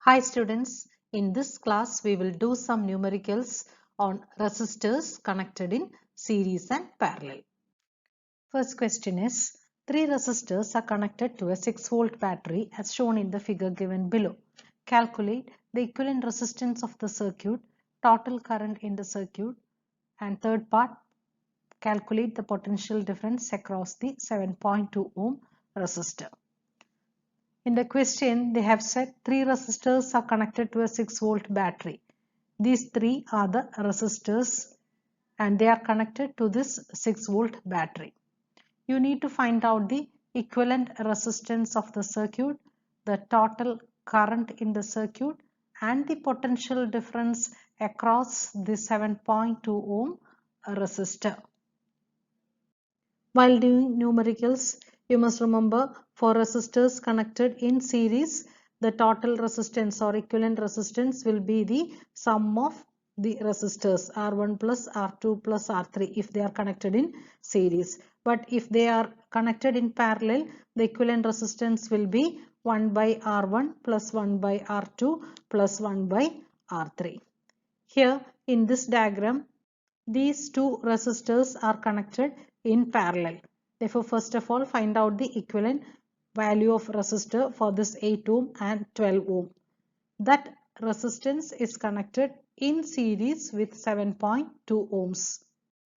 Hi students, in this class we will do some numericals on resistors connected in series and parallel. First question is, three resistors are connected to a 6-volt battery as shown in the figure given below. Calculate the equivalent resistance of the circuit, total current in the circuit, and third part, calculate the potential difference across the 7.2 ohm resistor. In the question, they have said three resistors are connected to a 6-volt battery. These three are the resistors and they are connected to this 6-volt battery. You need to find out the equivalent resistance of the circuit, the total current in the circuit, and the potential difference across the 7.2 ohm resistor. While doing numericals, you must remember for resistors connected in series, the total resistance or equivalent resistance will be the sum of the resistors R1 plus R2 plus R3 if they are connected in series. But if they are connected in parallel, the equivalent resistance will be 1 by R1 plus 1 by R2 plus 1 by R3. Here in this diagram, these two resistors are connected in parallel. Therefore, first of all, find out the equivalent value of resistor for this 8 ohm and 12 ohm. That resistance is connected in series with 7.2 ohms.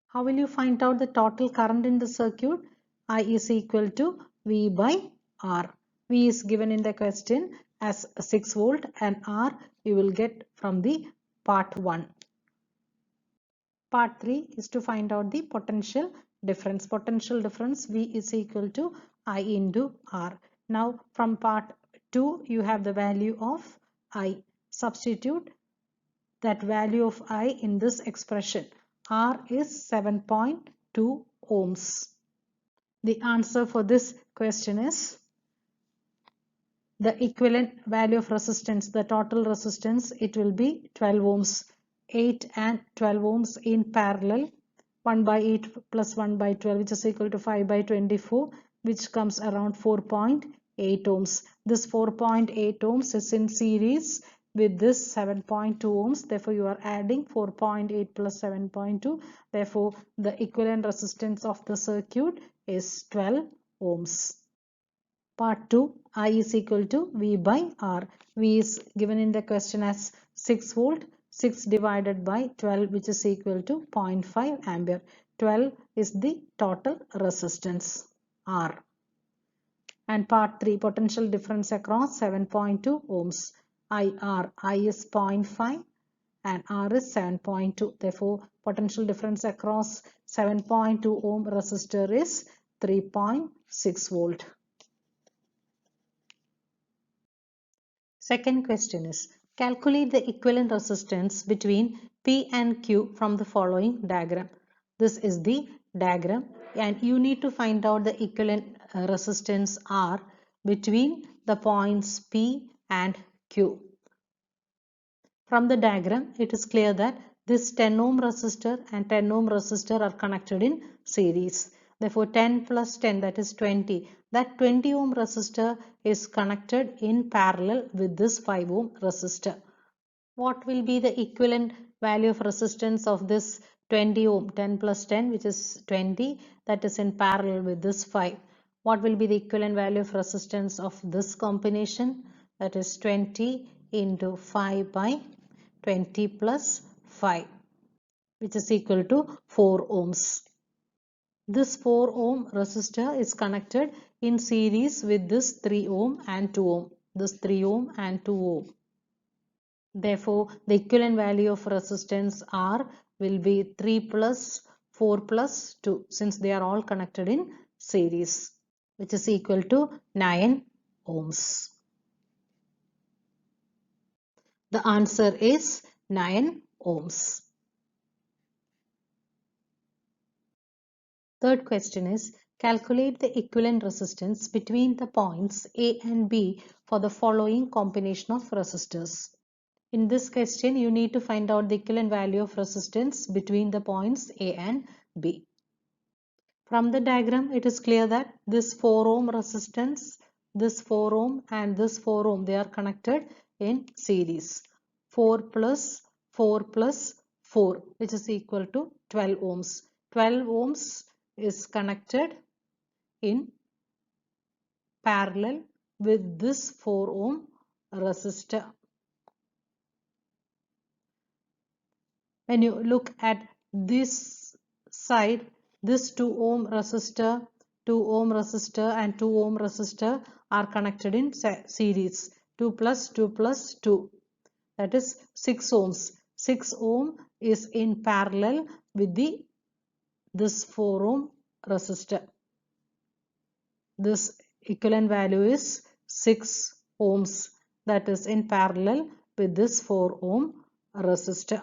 How will you find out the total current in the circuit? I is equal to V by R. V is given in the question as 6 volt and R you will get from the part 1. Part 3 is to find out the potential difference. Potential difference V is equal to I into R. Now from part 2 you have the value of I. Substitute that value of I in this expression. R is 7.2 ohms. The answer for this question is the equivalent value of resistance, the total resistance, it will be 12 ohms. 8 and 12 ohms in parallel, 1 by 8 plus 1 by 12 which is equal to 5 by 24 which comes around 4.8 ohms. This 4.8 ohms is in series with this 7.2 ohms. Therefore, you are adding 4.8 plus 7.2. Therefore, the equivalent resistance of the circuit is 12 ohms. Part 2, I is equal to V by R. V is given in the question as 6 volt. 6 divided by 12 which is equal to 0.5 ampere. 12 is the total resistance R. And part 3, potential difference across 7.2 ohms. I is 0.5 and R is 7.2. Therefore, potential difference across 7.2 ohm resistor is 3.6 volt. Second question is, calculate the equivalent resistance between P and Q from the following diagram. This is the diagram and you need to find out the equivalent resistance R between the points P and Q. From the diagram, it is clear that this 10 ohm resistor and 10 ohm resistor are connected in series. Therefore, 10 plus 10, that is 20. That 20 ohm resistor is connected in parallel with this 5 ohm resistor. What will be the equivalent value of resistance of this 20 ohm? 10 plus 10, which is 20, that is in parallel with this 5. What will be the equivalent value of resistance of this combination? That is 20 into 5 by 20 plus 5, which is equal to 4 ohms. This 4 ohm resistor is connected in series with this 3 ohm and 2 ohm. This 3 ohm and 2 ohm. Therefore, the equivalent value of resistance R will be 3 plus 4 plus 2 since they are all connected in series, which is equal to 9 ohms. The answer is 9 ohms. Third question is, calculate the equivalent resistance between the points A and B for the following combination of resistors. In this question, you need to find out the equivalent value of resistance between the points A and B. From the diagram, it is clear that this 4 ohm resistance this 4 ohm and this 4 ohm, they are connected in series. 4 plus 4 plus 4, which is equal to 12 ohms. 12 ohms is connected in parallel with this 4 ohm resistor. When you look at this side, this 2 ohm resistor, 2 ohm resistor and 2 ohm resistor are connected in series. 2 plus 2 plus 2, that is 6 ohms. 6 ohm is in parallel with this 4 ohm resistor. This equivalent value is 6 ohms, that is in parallel with this 4 ohm resistor.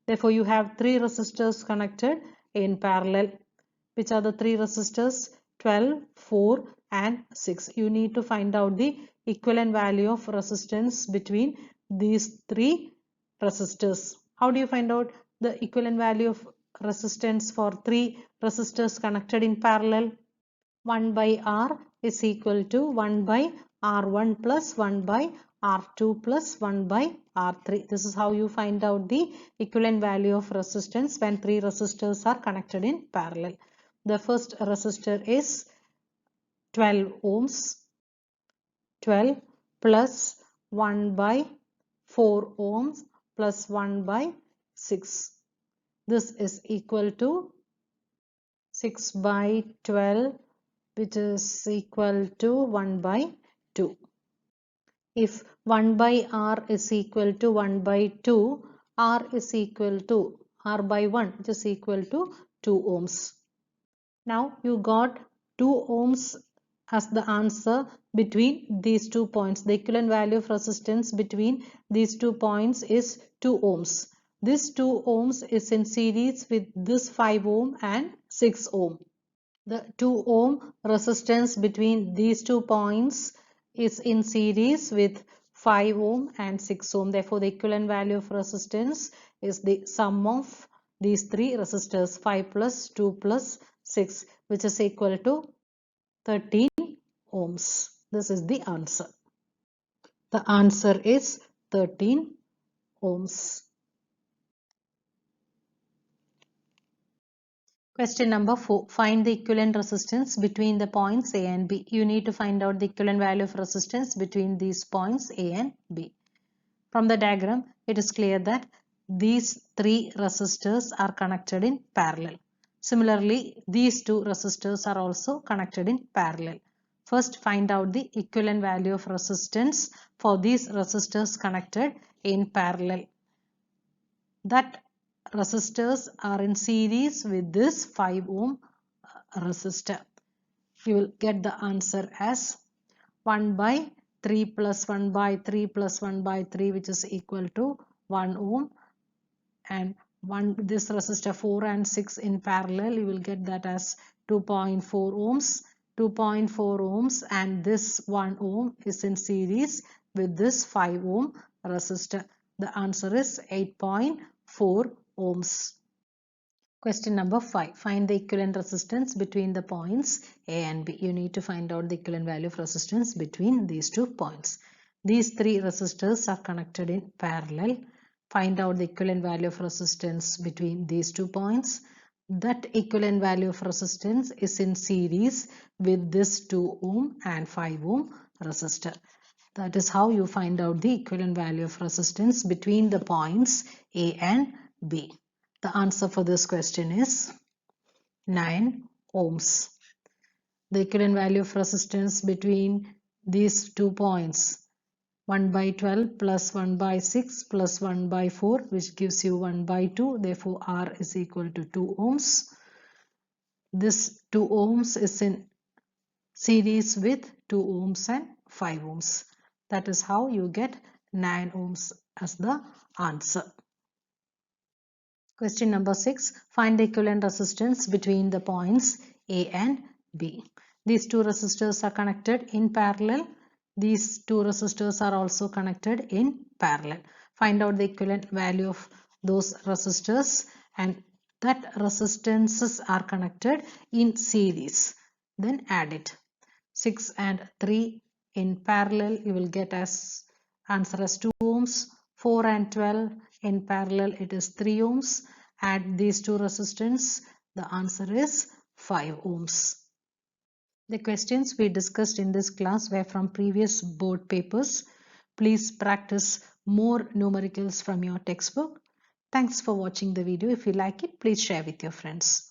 Therefore, you have 3 resistors connected in parallel. Which are the 3 resistors? 12, 4 and 6. You need to find out the equivalent value of resistance between these 3 resistors. How do you find out the equivalent value of resistance for 3 resistors connected in parallel? 1 by R is equal to 1 by R1 plus 1 by R2 plus 1 by R3. This is how you find out the equivalent value of resistance when 3 resistors are connected in parallel. The first resistor is 12 ohms. 12 plus 1 by 4 ohms plus 1 by 6. This is equal to 6 by 12, which is equal to 1 by 2. If 1 by R is equal to 1 by 2, R is equal to R by 1, which is equal to 2 ohms. Now you got 2 ohms as the answer between these 2 points. The equivalent value of resistance between these 2 points is 2 ohms. This 2 ohms is in series with this 5 ohm and 6 ohm. The 2 ohm resistance between these 2 points is in series with 5 ohm and 6 ohm. Therefore, the equivalent value of resistance is the sum of these 3 resistors, 5 plus 2 plus 6, which is equal to 13 ohms. This is the answer. The answer is 13 ohms. Question number 4. Find the equivalent resistance between the points A and B. You need to find out the equivalent value of resistance between these points A and B. From the diagram, it is clear that these 3 resistors are connected in parallel. Similarly, these 2 resistors are also connected in parallel. First, find out the equivalent value of resistance for these resistors connected in parallel. That resistors are in series with this 5 ohm resistor. You will get the answer as 1 by 3 plus 1 by 3 plus 1 by 3, which is equal to 1 ohm, and this resistor 4 and 6 in parallel, you will get that as 2.4 ohms. 2.4 ohms and this 1 ohm is in series with this 5 ohm resistor. The answer is 8.4 ohms. Question number 5. Find the equivalent resistance between the points A and B. You need to find out the equivalent value of resistance between these 2 points. These 3 resistors are connected in parallel. Find out the equivalent value of resistance between these 2 points. That equivalent value of resistance is in series with this 2 ohm and 5 ohm resistor. That is how you find out the equivalent value of resistance between the points A and B. The answer for this question is 9 ohms. The equivalent value of resistance between these 2 points, 1 by 12 plus 1 by 6 plus 1 by 4, which gives you 1 by 2. Therefore, R is equal to 2 ohms. This 2 ohms is in series with 2 ohms and 5 ohms. That is how you get 9 ohms as the answer. Question number 6. Find the equivalent resistance between the points A and B. These 2 resistors are connected in parallel. These 2 resistors are also connected in parallel. Find out the equivalent value of those resistors, and that resistances are connected in series. Then add it. 6 and 3 In parallel, you will get as answer as 2 ohms. 4 and 12 in parallel, it is 3 ohms. Add these two resistance, the answer is 5 ohms. The questions we discussed in this class were from previous board papers. Please practice more numericals from your textbook. Thanks for watching the video. If you like it, please share with your friends.